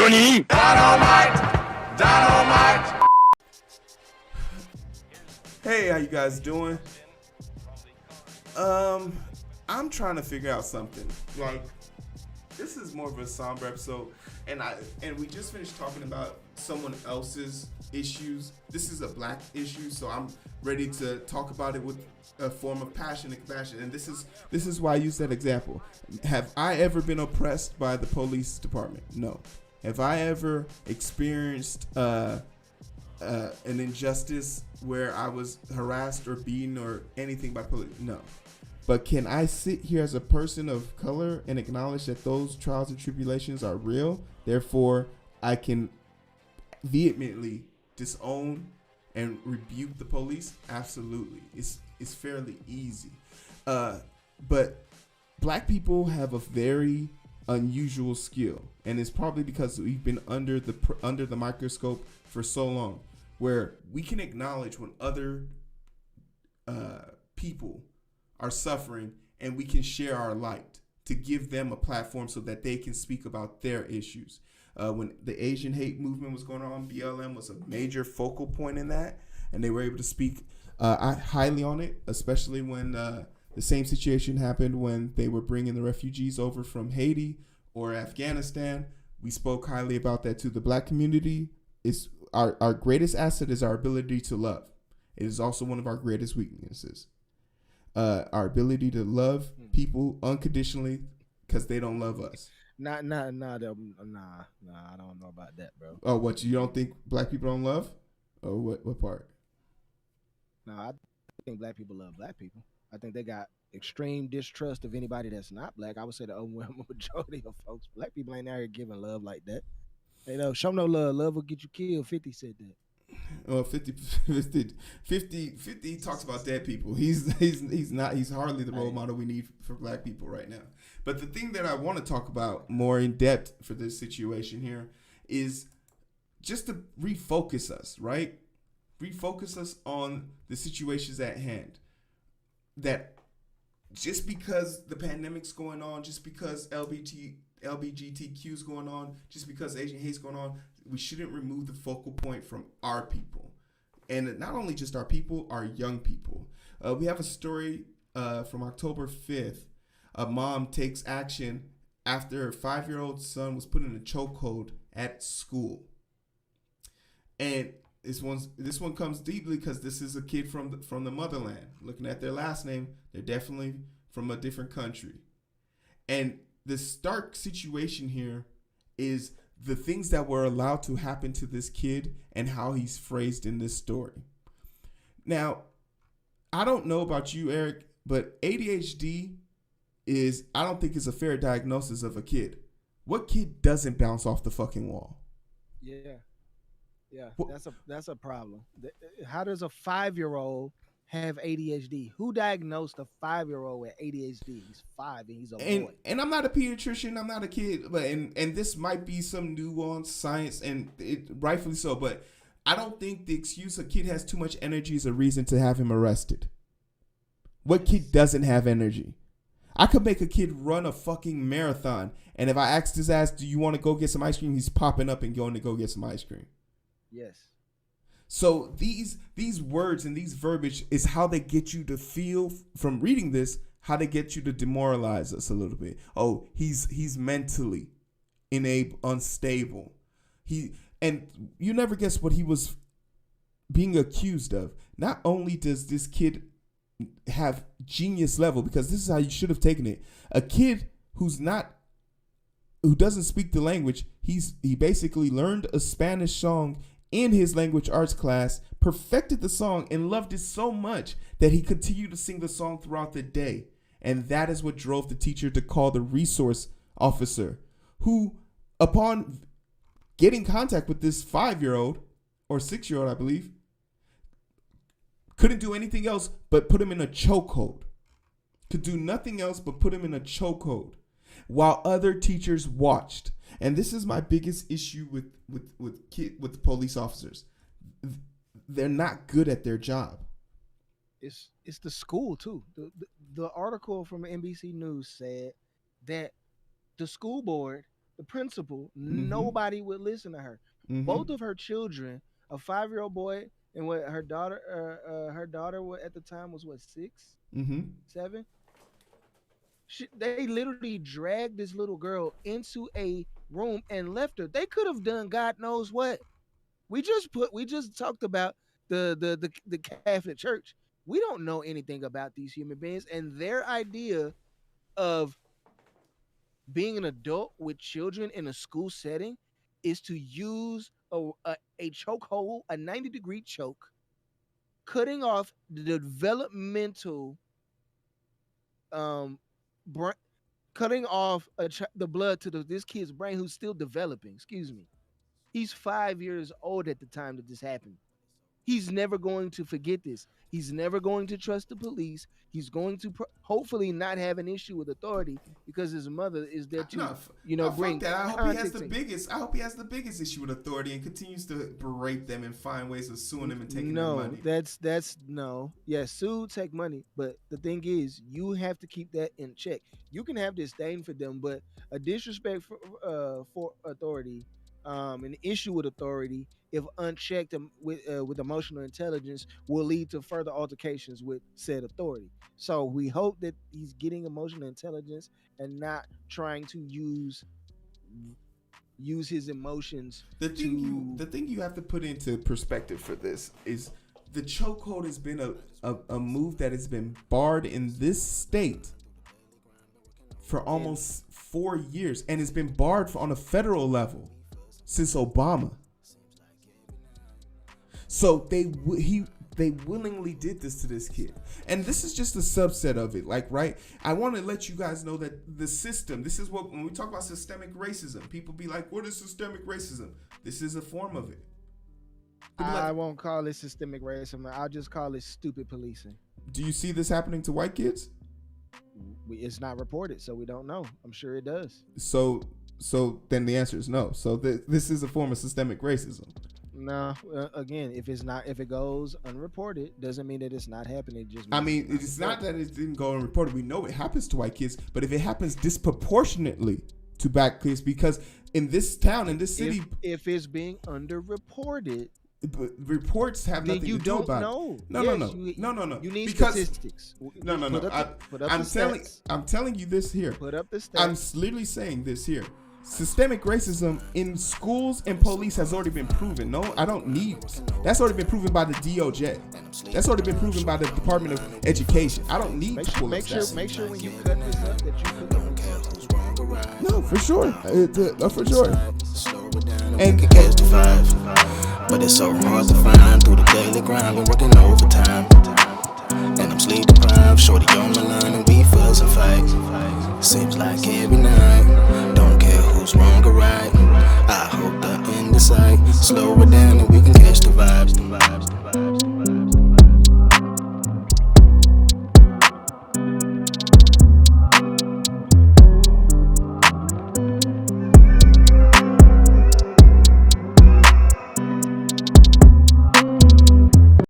Dynamite. Hey, how you guys doing? I'm trying to figure out something. Like, this is more of a somber episode, and we just finished talking about someone else's issues. This is a black issue, so I'm ready to talk about it with a form of passion and compassion. And this is why I use that example. Have I ever been oppressed by the police department? No. Have I ever experienced an injustice where I was harassed or beaten or anything by police? No. But can I sit here as a person of color and acknowledge that those trials and tribulations are real? Therefore, I can vehemently disown and rebuke the police? Absolutely. It's fairly easy. But black people have a very unusual skill, and it's probably because we've been under the microscope for so long, where we can acknowledge when other people are suffering, and we can share our light to give them a platform so that they can speak about their issues. When the Asian hate movement was going on, BLM was a major focal point in that, and they were able to speak highly on it, especially when the same situation happened when they were bringing the refugees over from Haiti or Afghanistan. We spoke highly about that to the black community. It's our greatest asset is our ability to love. It is also one of our greatest weaknesses. Our ability to love people unconditionally because they don't love us. Nah, I don't know about that, bro. Oh, what, you don't think black people don't love? Oh, what part? No, I think black people love black people. I think they got extreme distrust of anybody that's not black. I would say the overwhelming majority of folks, black people ain't out here giving love like that. You know, show no love. Love will get you killed. 50 said that. 50 talks about dead people. He's hardly the role model we need for black people right now. But the thing that I want to talk about more in depth for this situation here is just to refocus us, right? Refocus us on the situations at hand. That just because the pandemic's going on, just because LGBTQ is going on, just because Asian hate's going on, we shouldn't remove the focal point from our people. And not only just our people, our young people. We have a story from October 5th. A mom takes action after her 5-year-old son was put in a chokehold at school. And this one comes deeply because this is a kid from the motherland. Looking at their last name, they're definitely from a different country. And the stark situation here is the things that were allowed to happen to this kid and how he's phrased in this story. Now, I don't know about you, Eric, but ADHD I don't think is a fair diagnosis of a kid. What kid doesn't bounce off the fucking wall? Yeah, that's a problem. How does a 5-year-old have ADHD? Who diagnosed a 5-year-old with ADHD? He's 5 and he's a boy. And I'm not a pediatrician. I'm not a kid, but and this might be some nuanced science, and rightfully so. But I don't think the excuse a kid has too much energy is a reason to have him arrested. What kid doesn't have energy? I could make a kid run a fucking marathon, and if I asked his ass, "Do you want to go get some ice cream?" he's popping up and going to go get some ice cream. Yes. So these words and these verbiage is how they get you to feel from reading this, how they get you to demoralize us a little bit. Oh, he's mentally unstable. And you never guess what he was being accused of. Not only does this kid have genius level, because this is how you should have taken it. A kid who doesn't speak the language, he basically learned a Spanish song in his language arts class, perfected the song, and loved it so much that he continued to sing the song throughout the day. And that is what drove the teacher to call the resource officer, who, upon getting contact with this 5-year-old or 6-year-old, I believe, couldn't do anything else but put him in a chokehold. Could do nothing else but put him in a chokehold while other teachers watched. And this is my biggest issue with police officers. They're not good at their job. It's the school too. The article from NBC News said that the school board the principal, nobody would listen to her. Both of her children, a 5-year-old boy and what her daughter at the time was what 6, 7. They literally dragged this little girl into a room and left her. They could have done God knows what. We just talked about the Catholic Church. We don't know anything about these human beings and their idea of being an adult with children in a school setting is to use a chokehold, a 90-degree choke, cutting off the developmental cutting off the blood to this kid's brain who's still developing. Excuse me. He's 5 years old at the time that this happened. He's never going to forget this. He's never going to trust the police. He's going to hopefully not have an issue with authority because his mother is there to, bring. Fuck that. I hope he has the biggest. I hope he has the biggest issue with authority and continues to berate them and find ways of suing them and taking their money. That's no. Yeah, sue, take money. But the thing is, you have to keep that in check. You can have disdain for them, but a disrespect for authority. An issue with authority, if unchecked with emotional intelligence, will lead to further altercations with said authority. So we hope that he's getting emotional intelligence and not trying to use his emotions. The thing you have to put into perspective for this is the chokehold has been a move that has been barred in this state for almost 4 years, and it's been barred on a federal level since Obama. So they willingly did this to this kid. And this is just a subset of it. Like, right? I want to let you guys know that the system, this is what, when we talk about systemic racism, people be like, what is systemic racism? This is a form of it. I won't call it systemic racism. I'll just call it stupid policing. Do you see this happening to white kids? It's not reported, so we don't know. I'm sure it does. So then the answer is no. So this is a form of systemic racism. No, again, if it goes unreported, doesn't mean that it's not happening. It's not that it didn't go unreported. We know it happens to white kids, but if it happens disproportionately to black kids, because in this town, in this city, if it's being underreported, but reports have nothing to do about it. No. You need because, statistics. No. I'm telling you this here. Put up the stats. I'm literally saying this here. Systemic racism in schools and police has already been proven. No, I don't need. That's already been proven by the DOJ. That's already been proven by the Department of Education. I don't need to make sure when you cut this up that you put up. No, for sure. For sure. And can catch the vibe, but it's so hard to find through the daily grind. Been working overtime, and I'm sleep deprived. Shorty on my line, and we fuss and fight. Seems like every night. Don't care who's wrong or right. I hope the end is sight. Slow it down and